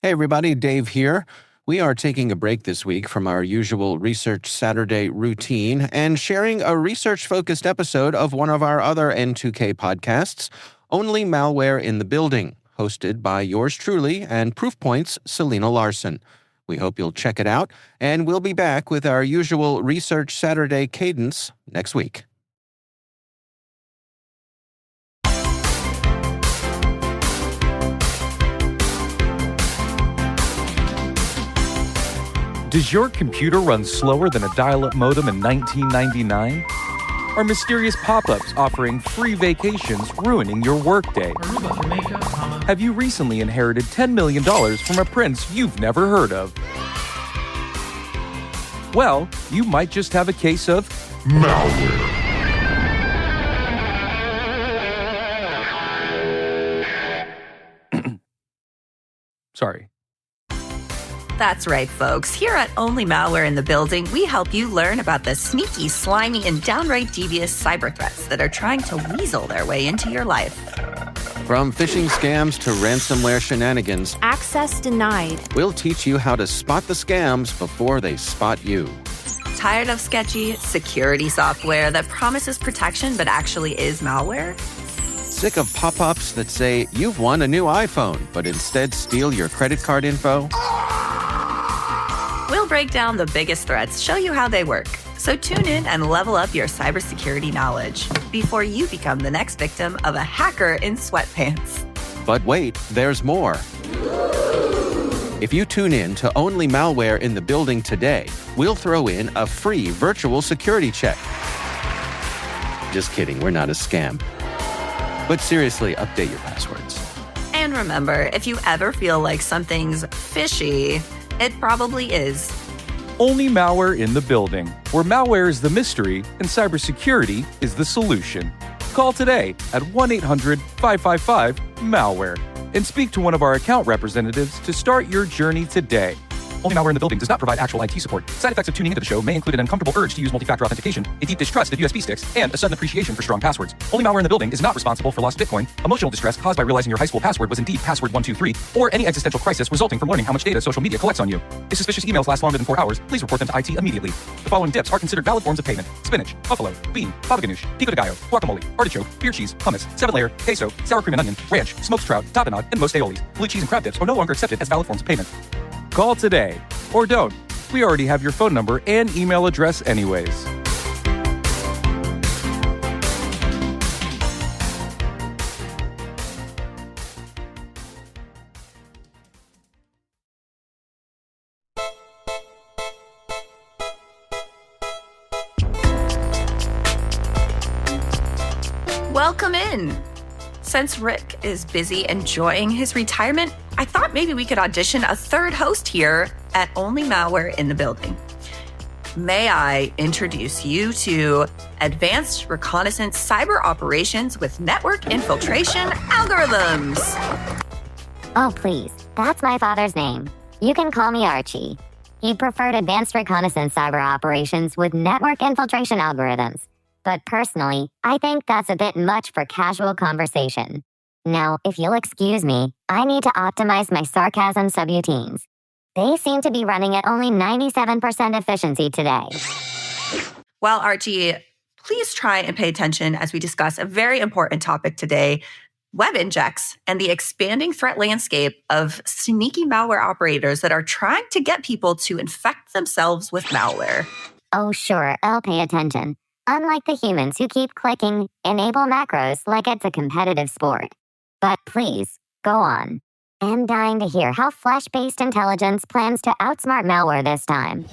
Hey everybody, Dave here. We are taking a break this week from our usual Research Saturday routine and sharing a research-focused episode of one of our other N2K podcasts, Only Malware in the Building, hosted by yours truly and Proofpoint's Selena Larson. We hope you'll check it out, and we'll be back with our usual Research Saturday cadence next week. Does your computer run slower than a dial-up modem in 1999? Are mysterious pop-ups offering free vacations ruining your workday? Have you recently inherited $10 million from a prince you've never heard of? Well, you might just have a case of malware. Sorry. That's right, folks. Here at Only Malware in the Building, we help you learn about the sneaky, slimy, and downright devious cyber threats that are trying to weasel their way into your life. From phishing scams to ransomware shenanigans, access denied. We'll teach you how to spot the scams before they spot you. Tired of sketchy security software that promises protection but actually is malware? Sick of pop-ups that say you've won a new iPhone but instead steal your credit card info? We'll break down the biggest threats, show you how they work. So tune in and level up your cybersecurity knowledge before you become the next victim of a hacker in sweatpants. But wait, there's more. If you tune in to Only Malware in the Building today, we'll throw in a free virtual security check. Just kidding, we're not a scam. But seriously, update your passwords. And remember, if you ever feel like something's fishy, it probably is. Only Malware in the Building, where malware is the mystery and cybersecurity is the solution. Call today at 1-800-555-MALWARE and speak to one of our account representatives to start your journey today. Only Malware in the Building does not provide actual IT support. Side effects of tuning into the show may include an uncomfortable urge to use multi-factor authentication, a deep distrust of USB sticks, and a sudden appreciation for strong passwords. Only Malware in the Building is not responsible for lost Bitcoin, emotional distress caused by realizing your high school password was indeed password 123, or any existential crisis resulting from learning how much data social media collects on you. If suspicious emails last longer than 4 hours, please report them to IT immediately. The following dips are considered valid forms of payment: spinach, buffalo, bean, baba ganoush, pico de gallo, guacamole, artichoke, beer cheese, hummus, 7-layer, queso, sour cream and onion, ranch, smoked trout, tapenade, and most aiolis. Blue cheese and crab dips are no longer accepted as valid forms of payment. Call today. Or don't. We already have your phone number and email address anyways. Welcome in. Since Rick is busy enjoying his retirement, I thought maybe we could audition a third host here at Only Malware in the Building. May I introduce you to Advanced Reconnaissance Cyber Operations with Network Infiltration Algorithms. Oh, please. That's my father's name. You can call me Archie. He preferred Advanced Reconnaissance Cyber Operations with Network Infiltration Algorithms. But personally, I think that's a bit much for casual conversation. Now, if you'll excuse me, I need to optimize my sarcasm subroutines. They seem to be running at only 97% efficiency today. Well, Archie, please try and pay attention as we discuss a very important topic today: web injects and the expanding threat landscape of sneaky malware operators that are trying to get people to infect themselves with malware. Oh, sure, I'll pay attention. Unlike the humans who keep clicking enable macros like it's a competitive sport. But please, go on. I'm dying to hear how flash-based intelligence plans to outsmart malware this time.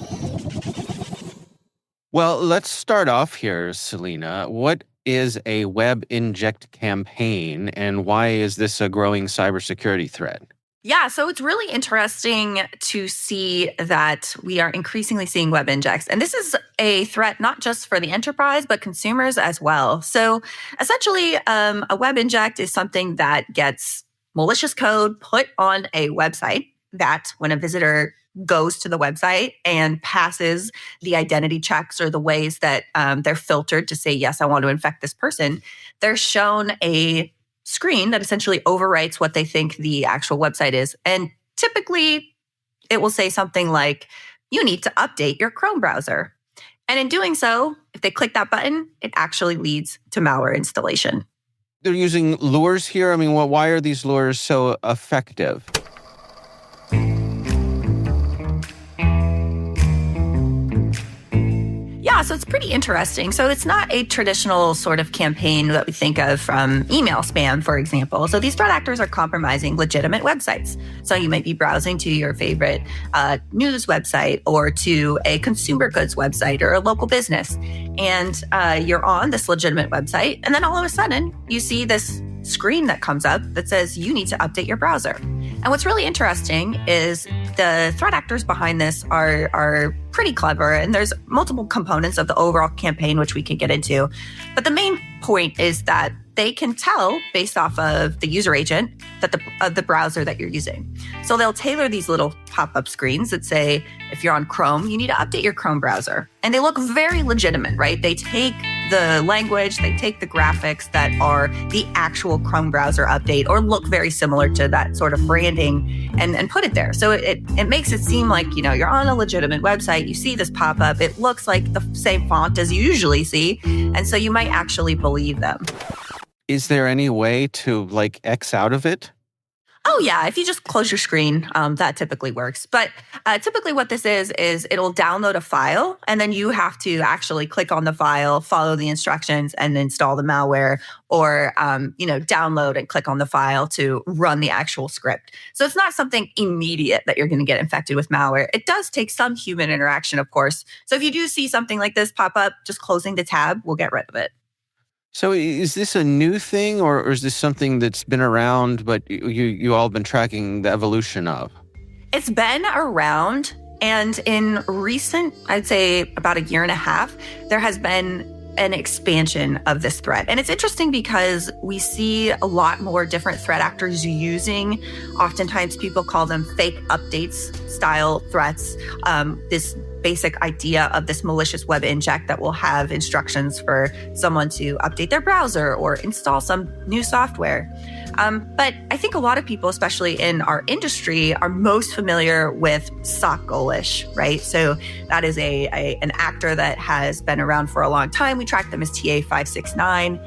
Well, let's start off here, Selena. What is a web inject campaign, and why is this a growing cybersecurity threat? Yeah, so it's really interesting to see that we are increasingly seeing web injects. And this is a threat not just for the enterprise, but consumers as well. So essentially, a web inject is something that gets malicious code put on a website that when a visitor goes to the website and passes the identity checks or the ways that they're filtered to say, yes, I want to infect this person, they're shown a screen that essentially overwrites what they think the actual website is. And typically it will say something like, you need to update your Chrome browser. And in doing so, if they click that button, it actually leads to malware installation. They're using lures here. I mean, why are these lures so effective? Yeah, so it's pretty interesting. So it's not a traditional sort of campaign that we think of from email spam, for example. So these threat actors are compromising legitimate websites. So you might be browsing to your favorite news website or to a consumer goods website or a local business. And you're on this legitimate website. And then all of a sudden, you see this screen that comes up that says you need to update your browser. And what's really interesting is the threat actors behind this are pretty clever, and there's multiple components of the overall campaign which we can get into. But the main point is that they can tell based off of the user agent that the browser that you're using. So they'll tailor these little pop-up screens that say, if you're on Chrome, you need to update your Chrome browser. And they look very legitimate, right? They take the language, they take the graphics that are the actual Chrome browser update or look very similar to that sort of branding and put it there. So it makes it seem like, you're on a legitimate website, you see this pop up, it looks like the same font as you usually see. And so you might actually believe them. Is there any way to X out of it? Oh, yeah. If you just close your screen, that typically works. But typically what this is it'll download a file, and then you have to actually click on the file, follow the instructions, and install the malware, or, download and click on the file to run the actual script. So it's not something immediate that you're going to get infected with malware. It does take some human interaction, of course. So if you do see something like this pop up, just closing the tab will get rid of it. So is this a new thing, or is this something that's been around, but you all been tracking the evolution of? It's been around, and in recent, I'd say about a year and a half, there has been an expansion of this threat. And it's interesting because we see a lot more different threat actors using, oftentimes people call them fake updates style threats, this basic idea of this malicious web inject that will have instructions for someone to update their browser or install some new software. But I think a lot of people, especially in our industry, are most familiar with SOC Ghoulish, right? So that is an actor that has been around for a long time. We track them as TA569.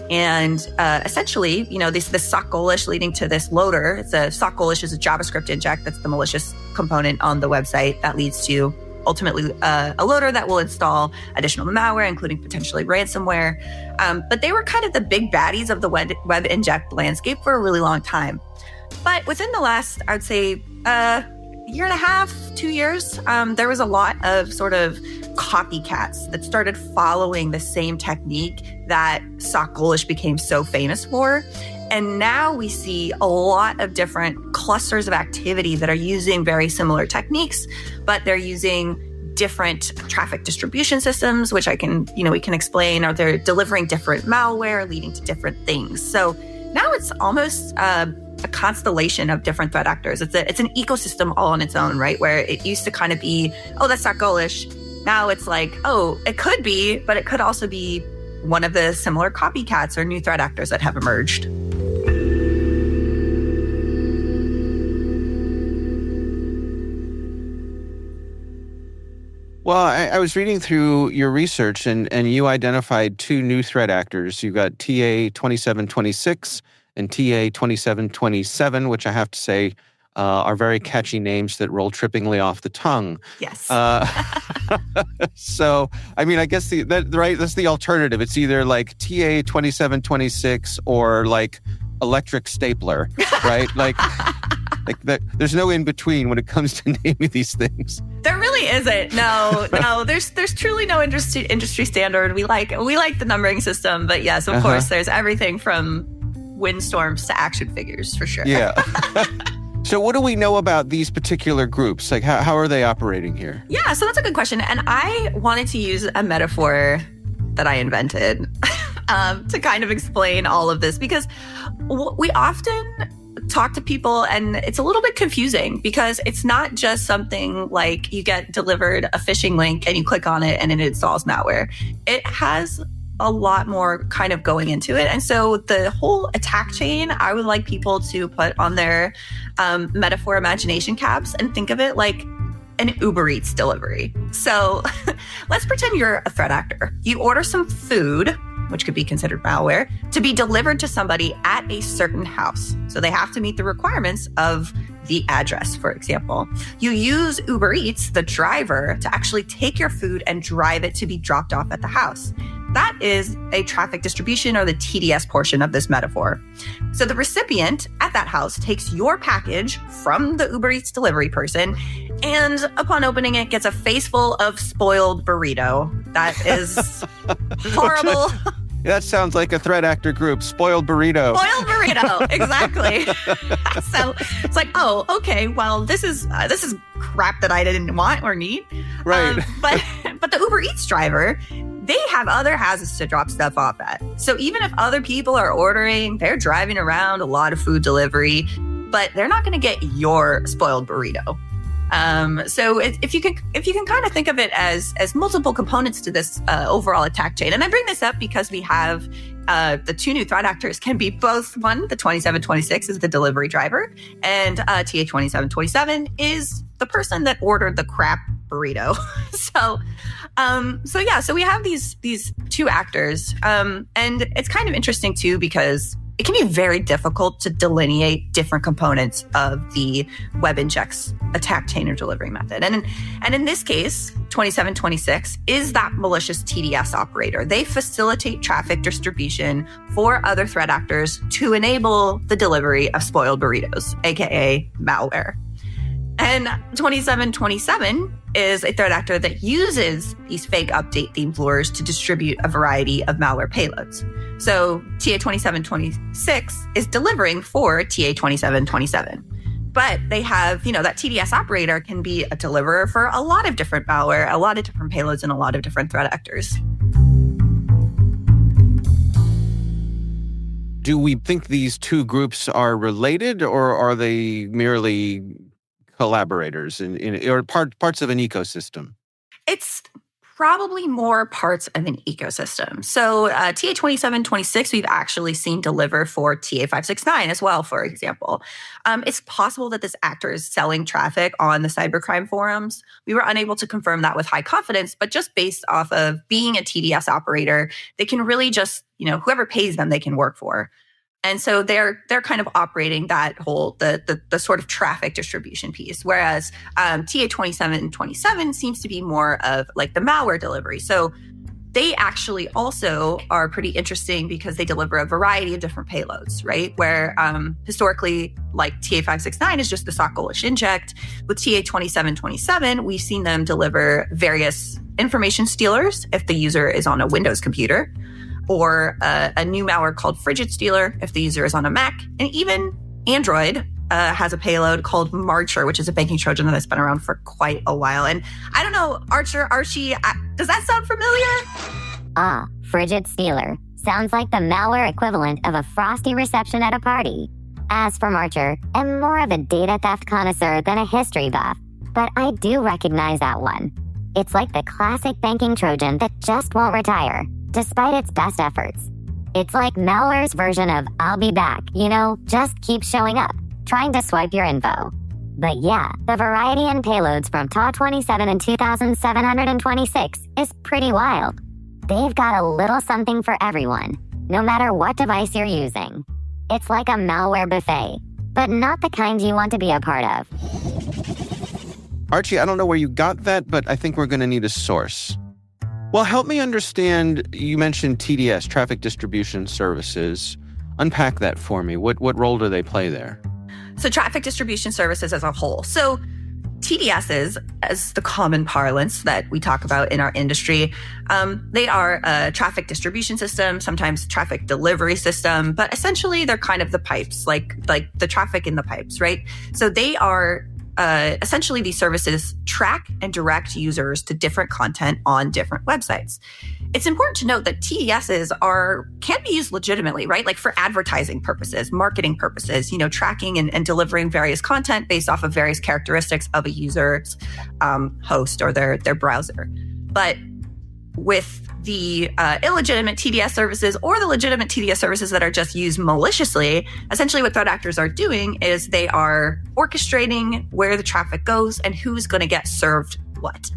And essentially, this SOC Ghoulish leading to this loader. SOC Ghoulish is a JavaScript inject. That's the malicious component on the website that leads to ultimately a loader that will install additional malware, including potentially ransomware. But they were kind of the big baddies of the web inject landscape for a really long time. But within the last, I would say, year and a half, 2 years, there was a lot of sort of copycats that started following the same technique that SOC Ghoulish became so famous for. And now we see a lot of different clusters of activity that are using very similar techniques, but they're using different traffic distribution systems, which we can explain, or they're delivering different malware, leading to different things. So now it's almost a constellation of different threat actors. It's an ecosystem all on its own, right? Where it used to kind of be, oh, that's not ghoulish. Now it's like, oh, it could be, but it could also be one of the similar copycats or new threat actors that have emerged. Well, I was reading through your research, and you identified two new threat actors. You've got TA2726 and TA2727, which I have to say are very catchy names that roll trippingly off the tongue. Yes. So, I mean, I guess that's the alternative. It's either like TA2726 or like electric stapler, right? There's no in between when it comes to naming these things. There really isn't. No. There's truly no industry standard. We like the numbering system, but yes, of course, there's everything from windstorms to action figures for sure. Yeah. So what do we know about these particular groups? Like, how are they operating here? Yeah, so that's a good question. And I wanted to use a metaphor that I invented to kind of explain all of this, because we often talk to people and it's a little bit confusing because it's not just something like you get delivered a phishing link and you click on it and it installs malware. It has a lot more kind of going into it. And so the whole attack chain, I would like people to put on their metaphor imagination caps and think of it like an Uber Eats delivery. So let's pretend you're a threat actor. You order some food, which could be considered malware, to be delivered to somebody at a certain house. So they have to meet the requirements of the address, for example. You use Uber Eats, the driver, to actually take your food and drive it to be dropped off at the house. That is a traffic distribution, or the TDS portion of this metaphor. So the recipient at that house takes your package from the Uber Eats delivery person, and upon opening it, gets a face full of spoiled burrito. That is horrible. That sounds like a threat actor group, Spoiled Burrito. Spoiled burrito, exactly. So it's like, oh, okay, well, this is crap that I didn't want or need. Right. But the Uber Eats driver, they have other houses to drop stuff off at. So even if other people are ordering, they're driving around a lot of food delivery, but they're not going to get your spoiled burrito. So if you can kind of think of it as multiple components to this overall attack chain. And I bring this up because we have the two new threat actors can be both. One, the 2726 is the delivery driver, and TA2727 is the person that ordered the crap burrito. So we have these two actors, and it's kind of interesting too, because it can be very difficult to delineate different components of the web injects attack chain or delivery method. And in this case, 2726 is that malicious TDS operator. They facilitate traffic distribution for other threat actors to enable the delivery of spoiled burritos, aka malware. And 2727 is a threat actor that uses these fake update themed lures to distribute a variety of malware payloads. So TA2726 is delivering for TA2727. But they have, that TDS operator can be a deliverer for a lot of different malware, a lot of different payloads, and a lot of different threat actors. Do we think these two groups are related, or are they merely collaborators or parts of an ecosystem? It's probably more parts of an ecosystem. So TA2726, we've actually seen deliver for TA569 as well, for example. It's possible that this actor is selling traffic on the cybercrime forums. We were unable to confirm that with high confidence, but just based off of being a TDS operator, they can really just, whoever pays them, they can work for. And so they're kind of operating that whole, the sort of traffic distribution piece, whereas TA2727 seems to be more of like the malware delivery. So they actually also are pretty interesting because they deliver a variety of different payloads, right? Where historically, like TA569 is just the sock-ghoulish inject. With TA2727, we've seen them deliver various information stealers if the user is on a Windows computer, or a new malware called Frigid Stealer if the user is on a Mac. And even Android has a payload called Marcher, which is a banking Trojan that's been around for quite a while. And I don't know, Archie, does that sound familiar? Frigid Stealer. Sounds like the malware equivalent of a frosty reception at a party. As for Marcher, I'm more of a data theft connoisseur than a history buff, but I do recognize that one. It's like the classic banking Trojan that just won't retire, despite its best efforts. It's like malware's version of I'll be back, just keep showing up, trying to swipe your info. But yeah, the variety in payloads from TA27 and 2726 is pretty wild. They've got a little something for everyone, no matter what device you're using. It's like a malware buffet, but not the kind you want to be a part of. Archie, I don't know where you got that, but I think we're going to need a source. Well, help me understand, you mentioned TDS, Traffic Distribution Services. Unpack that for me. What role do they play there? So traffic distribution services as a whole. So TDSs, as the common parlance that we talk about in our industry, they are a traffic distribution system, sometimes traffic delivery system, but essentially they're kind of the pipes, like the traffic in the pipes, right? So they are essentially these services track and direct users to different content on different websites. It's important to note that TDSs can be used legitimately, right? Like for advertising purposes, marketing purposes, tracking and delivering various content based off of various characteristics of a user's host or their browser. But with the illegitimate TDS services or the legitimate TDS services that are just used maliciously, essentially what threat actors are doing is they are orchestrating where the traffic goes and who's going to get served what.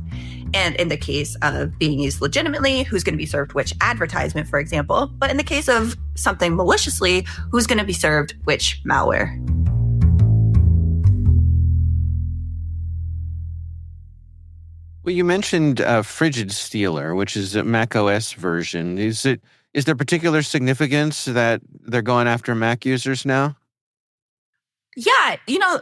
And in the case of being used legitimately, who's going to be served which advertisement, for example. But in the case of something maliciously, who's going to be served which malware. Well, you mentioned Frigid Stealer, which is a Mac OS version. Is there particular significance that they're going after Mac users now? Yeah,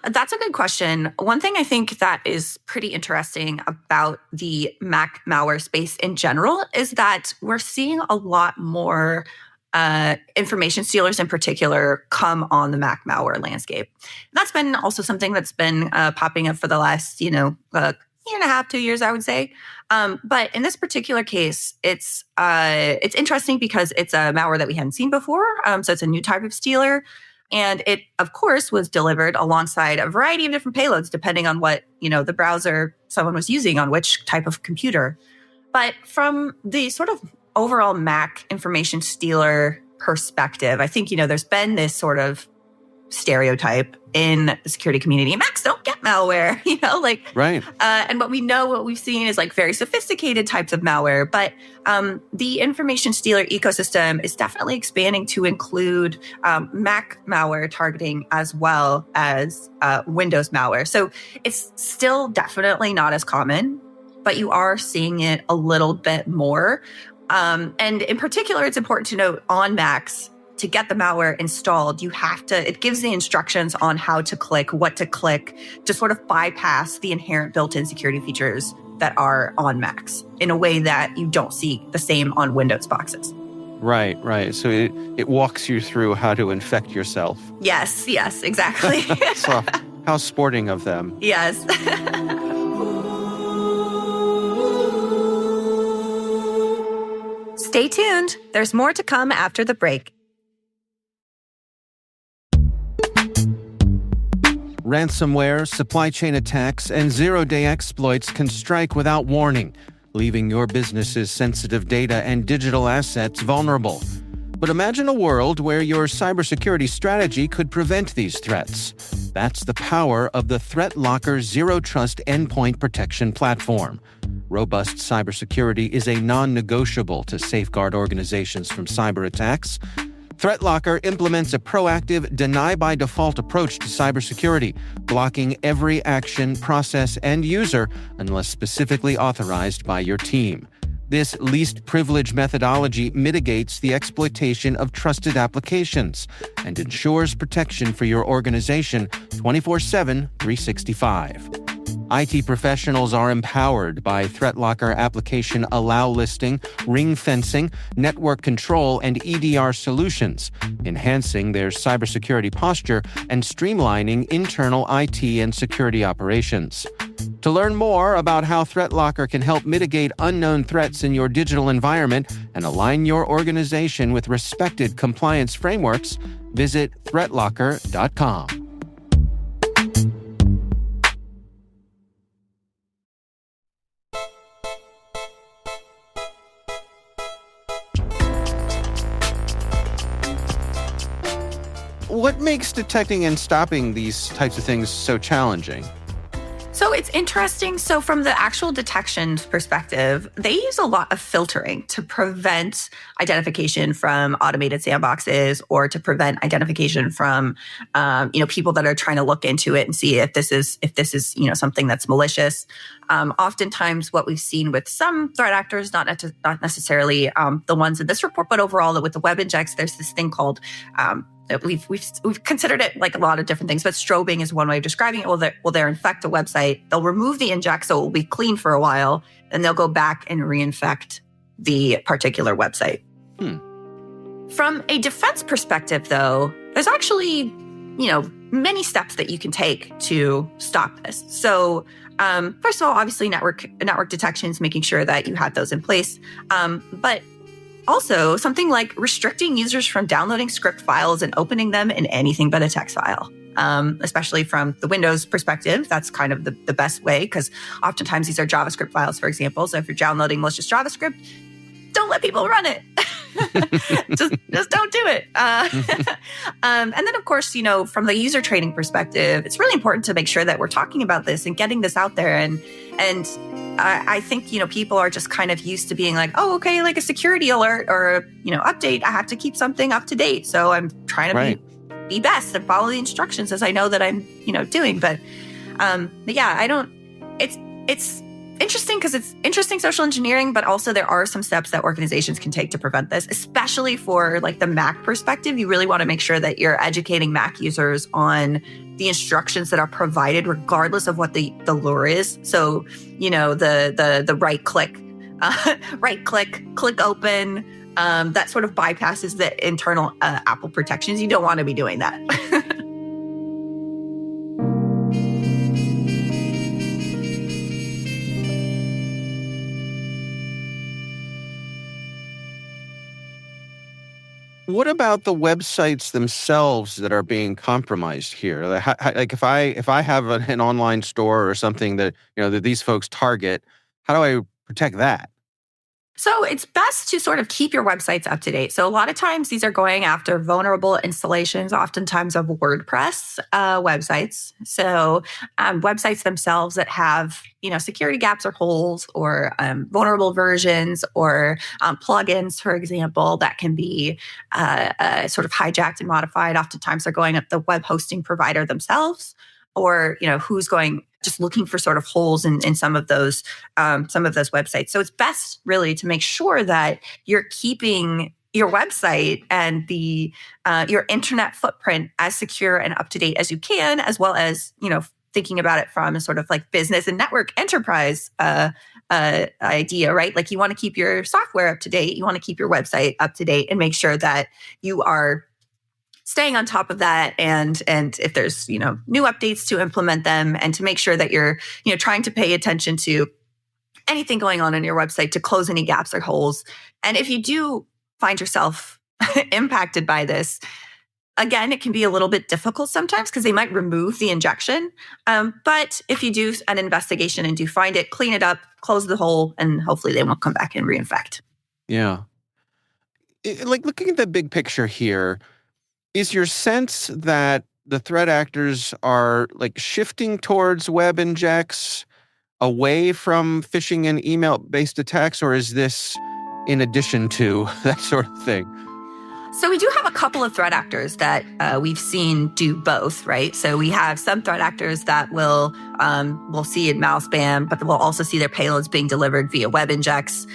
that's a good question. One thing I think that is pretty interesting about the Mac malware space in general is that we're seeing a lot more information stealers in particular come on the Mac malware landscape. That's been also something that's been popping up for the last, year and a half, 2 years, I would say. But in this particular case, it's interesting because it's a malware that we hadn't seen before. So it's a new type of stealer. And it, of course, was delivered alongside a variety of different payloads, depending on what, the browser someone was using on which type of computer. But from the sort of overall Mac information stealer perspective, I think, there's been this sort of stereotype in the security community. Macs don't get malware, Right. And what we've seen is like very sophisticated types of malware, but the information stealer ecosystem is definitely expanding to include Mac malware targeting as well as Windows malware. So it's still definitely not as common, but you are seeing it a little bit more. And in particular, it's important to note on Macs, to get the malware installed, it gives the instructions on how to click, what to click, to sort of bypass the inherent built-in security features that are on Macs in a way that you don't see the same on Windows boxes. Right. So it walks you through how to infect yourself. Yes, exactly. So how sporting of them. Yes. Stay tuned. There's more to come after the break. Ransomware, supply chain attacks, and zero-day exploits can strike without warning, leaving your business's sensitive data and digital assets vulnerable. But imagine a world where your cybersecurity strategy could prevent these threats. That's the power of the ThreatLocker Zero Trust Endpoint Protection Platform. Robust cybersecurity is a non-negotiable to safeguard organizations from cyber attacks. ThreatLocker implements a proactive, deny-by-default approach to cybersecurity, blocking every action, process, and user unless specifically authorized by your team. This least privilege methodology mitigates the exploitation of trusted applications and ensures protection for your organization 24/7, 365. IT professionals are empowered by ThreatLocker application allow listing, ring fencing, network control, and EDR solutions, enhancing their cybersecurity posture and streamlining internal IT and security operations. To learn more about how ThreatLocker can help mitigate unknown threats in your digital environment and align your organization with respected compliance frameworks, visit threatlocker.com. What makes detecting and stopping these types of things so challenging? So it's interesting. So from the actual detection perspective, they use a lot of filtering to prevent identification from automated sandboxes or to prevent identification from, people that are trying to look into it and see if this is, something that's malicious. Oftentimes what we've seen with some threat actors, not necessarily the ones in this report, but overall with the web injects, there's this thing called, we've considered it like a lot of different things, but strobing is one way of describing it. Well, they'll infect a website, they'll remove the inject so it will be clean for a while, and they'll go back and reinfect the particular website. From a defense perspective, though, there's actually, many steps that you can take to stop this. So, first of all, obviously network detections, making sure that you have those in place. But also, something like restricting users from downloading script files and opening them in anything but a text file. Especially from the Windows perspective, that's kind of the best way, because oftentimes these are JavaScript files, for example. So if you're downloading malicious JavaScript, don't let people run it. just don't do it. And then, of course, from the user training perspective, it's really important to make sure that we're talking about this and getting this out there. And I think, people are just kind of used to being like, oh, okay, like a security alert or, update. I have to keep something up to date. So I'm trying to be best and follow the instructions as I know that I'm, doing. But yeah, it's interesting because it's interesting social engineering, but also there are some steps that organizations can take to prevent this, especially for like the Mac perspective. You really want to make sure that you're educating Mac users on the instructions that are provided, regardless of what the lure is. So, the right click, click open, that sort of bypasses the internal Apple protections. You don't want to be doing that. What about the websites themselves that are being compromised here? Like if I have an online store or something that that these folks target, how do I protect that? So it's best to sort of keep your websites up to date. So a lot of times these are going after vulnerable installations, oftentimes of WordPress websites. So websites themselves that have, security gaps or holes or vulnerable versions or plugins, for example, that can be sort of hijacked and modified. Oftentimes they're going at the web hosting provider themselves, or who's going just looking for sort of holes in some of those websites. So it's best really to make sure that you're keeping your website and the your internet footprint as secure and up to date as you can, as well as thinking about it from a sort of like business and network enterprise idea, right? Like you want to keep your software up to date, you want to keep your website up to date, and make sure that you are staying on top of that, and if there's new updates, to implement them, and to make sure that you're trying to pay attention to anything going on your website to close any gaps or holes. And if you do find yourself impacted by this, again, it can be a little bit difficult sometimes because they might remove the injection. But if you do an investigation and do find it, clean it up, close the hole, and hopefully they won't come back and reinfect. Yeah. Like looking at the big picture here, is your sense that the threat actors are like shifting towards web injects away from phishing and email-based attacks, or is this in addition to that sort of thing? So we do have a couple of threat actors that we've seen do both, right? So we have some threat actors that will see email spam, but we'll also see their payloads being delivered via web injects.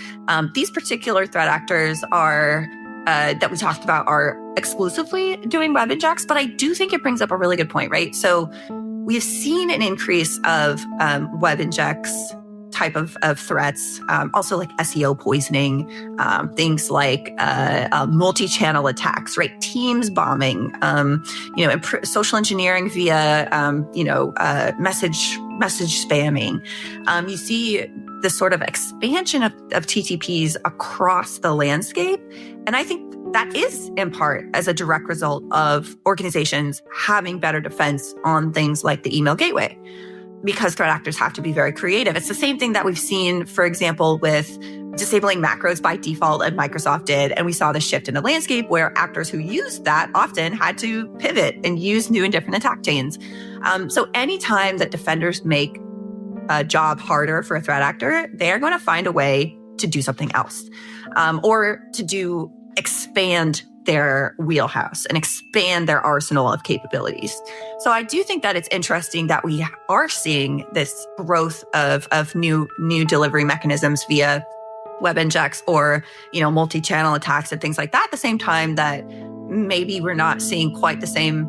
These particular threat actors are that we talked about are exclusively doing web injects, but I do think it brings up a really good point, right? So we've seen an increase of web injects type of threats, also like SEO poisoning, things like multi-channel attacks, right? Teams bombing, social engineering via, message spamming. You see the sort of expansion of TTPs across the landscape. And I think that is in part as a direct result of organizations having better defense on things like the email gateway, because threat actors have to be very creative. It's the same thing that we've seen, for example, with disabling macros by default, and Microsoft did. And we saw the shift in the landscape where actors who used that often had to pivot and use new and different attack chains. So anytime that defenders make a job harder for a threat actor, they're going to find a way to do something else, or to expand their wheelhouse and expand their arsenal of capabilities. So I do think that it's interesting that we are seeing this growth of new delivery mechanisms via web injects or, multi-channel attacks and things like that, at the same time that maybe we're not seeing quite the same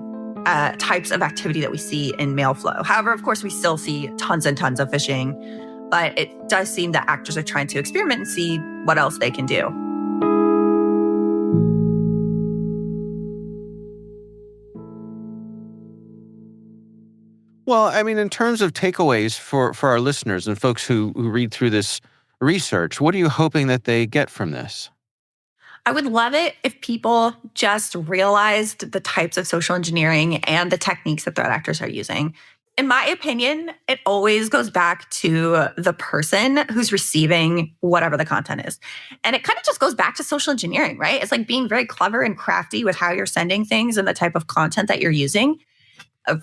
types of activity that we see in mail flow. However, of course, we still see tons and tons of phishing, but it does seem that actors are trying to experiment and see what else they can do. Well, I mean, in terms of takeaways for our listeners and folks who read through this research, what are you hoping that they get from this? I would love it if people just realized the types of social engineering and the techniques that threat actors are using. in my opinion, it always goes back to the person who's receiving whatever the content is. And it kind of just goes back to social engineering, right? It's like being very clever and crafty with how you're sending things and the type of content that you're using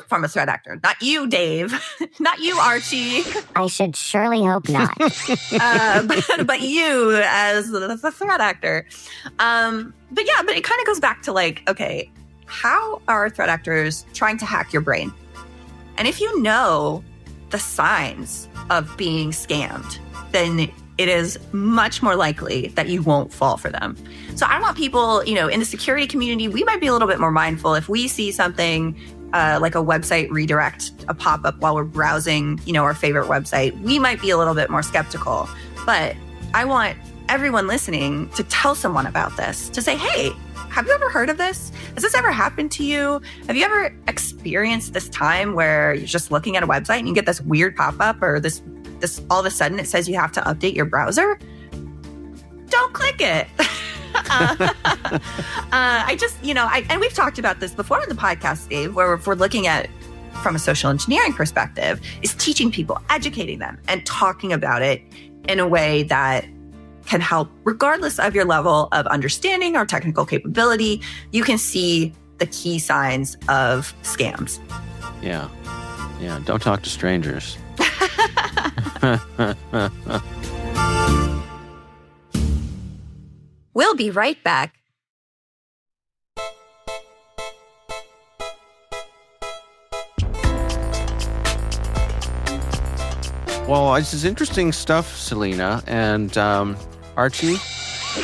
from a threat actor. Not you, Dave. Not you, Archie. I should surely hope not. But you as the threat actor. But it kind of goes back to like, okay, how are threat actors trying to hack your brain? And if you know the signs of being scammed, then it is much more likely that you won't fall for them. So I want people, in the security community, we might be a little bit more mindful if we see something like a website redirect, a pop-up while we're browsing, our favorite website. We might be a little bit more skeptical. But I want everyone listening to tell someone about this, to say, hey, have you ever heard of this? Has this ever happened to you? Have you ever experienced this time where you're just looking at a website and you get this weird pop-up or this all of a sudden it says you have to update your browser? Don't click it. And we've talked about this before on the podcast, Dave, where if we're looking at from a social engineering perspective, is teaching people, educating them, and talking about it in a way that can help, regardless of your level of understanding or technical capability. You can see the key signs of scams. Yeah. Don't talk to strangers. We'll be right back. Well, this is interesting stuff, Selena. And Archie?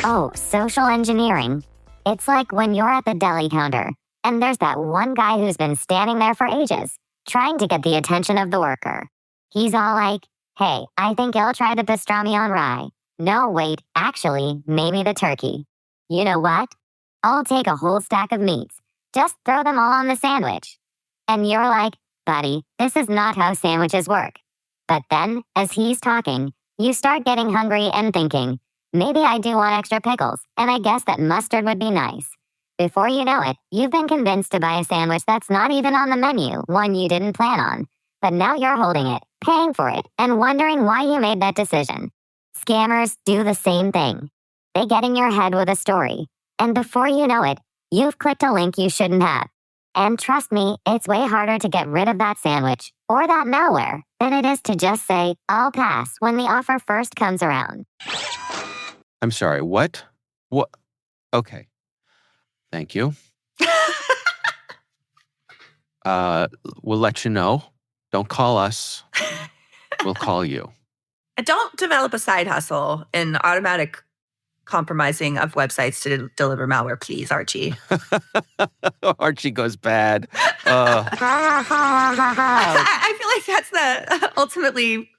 Oh, social engineering. It's like when you're at the deli counter, and there's that one guy who's been standing there for ages, trying to get the attention of the worker. He's all like, hey, I think I'll try the pastrami on rye. No, wait, actually, maybe the turkey. You know what? I'll take a whole stack of meats. Just throw them all on the sandwich. And you're like, buddy, this is not how sandwiches work. But then, as he's talking, you start getting hungry and thinking, maybe I do want extra pickles, and I guess that mustard would be nice. Before you know it, you've been convinced to buy a sandwich that's not even on the menu, one you didn't plan on. But now you're holding it, paying for it, and wondering why you made that decision. Scammers do the same thing. They get in your head with a story, and before you know it, you've clicked a link you shouldn't have. And trust me, it's way harder to get rid of that sandwich or that malware than it is to just say, I'll pass when the offer first comes around. I'm sorry, what? What? Okay. Thank you. We'll let you know. Don't call us. We'll call you. And don't develop a side hustle in automatic compromising of websites to deliver malware, please, Archie. Archie goes bad. I feel like that's ultimately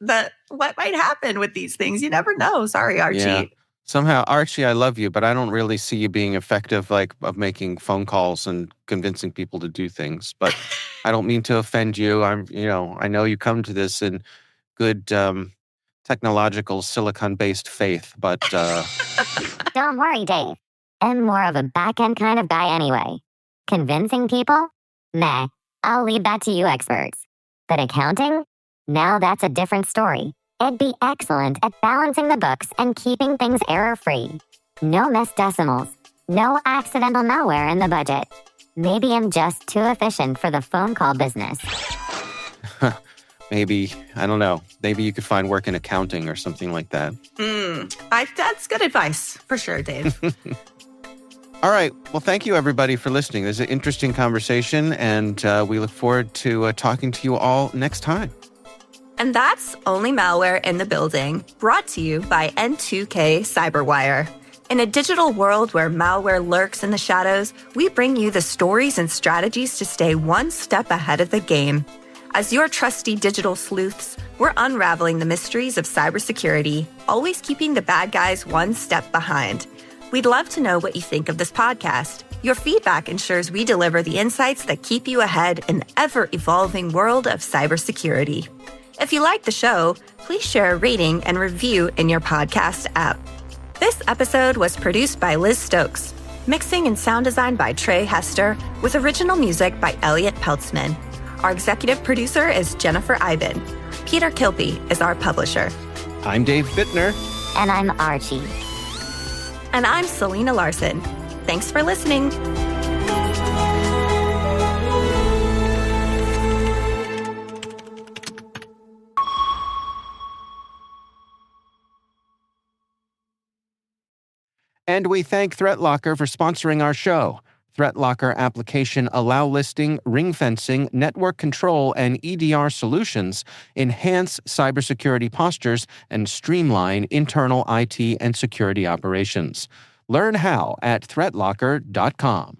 what might happen with these things. You never know. Sorry, Archie. Yeah. Somehow, Archie, I love you, but I don't really see you being effective, of making phone calls and convincing people to do things. But I don't mean to offend you. I know you come to this in good technological silicon-based faith, but Don't worry, Dave. I'm more of a back-end kind of guy anyway. Convincing people? Meh. I'll leave that to you experts. But accounting? Now that's a different story. It'd be excellent at balancing the books and keeping things error-free. No missed decimals. No accidental malware in the budget. Maybe I'm just too efficient for the phone call business. Maybe, I don't know. Maybe you could find work in accounting or something like that. That's good advice, for sure, Dave. All right. Well, thank you, everybody, for listening. This is an interesting conversation, and we look forward to talking to you all next time. And that's Only Malware in the Building, brought to you by N2K Cyberwire. In a digital world where malware lurks in the shadows, we bring you the stories and strategies to stay one step ahead of the game. As your trusty digital sleuths, we're unraveling the mysteries of cybersecurity, always keeping the bad guys one step behind. We'd love to know what you think of this podcast. Your feedback ensures we deliver the insights that keep you ahead in the ever-evolving world of cybersecurity. If you like the show, please share a rating and review in your podcast app. This episode was produced by Liz Stokes, mixing and sound design by Trey Hester, with original music by Elliot Peltzman. Our executive producer is Jennifer Iben. Peter Kilby is our publisher. I'm Dave Bittner. And I'm Archie. And I'm Selena Larson. Thanks for listening. And we thank ThreatLocker for sponsoring our show. ThreatLocker application allow listing, ring fencing, network control, and EDR solutions enhance cybersecurity postures and streamline internal IT and security operations. Learn how at threatlocker.com.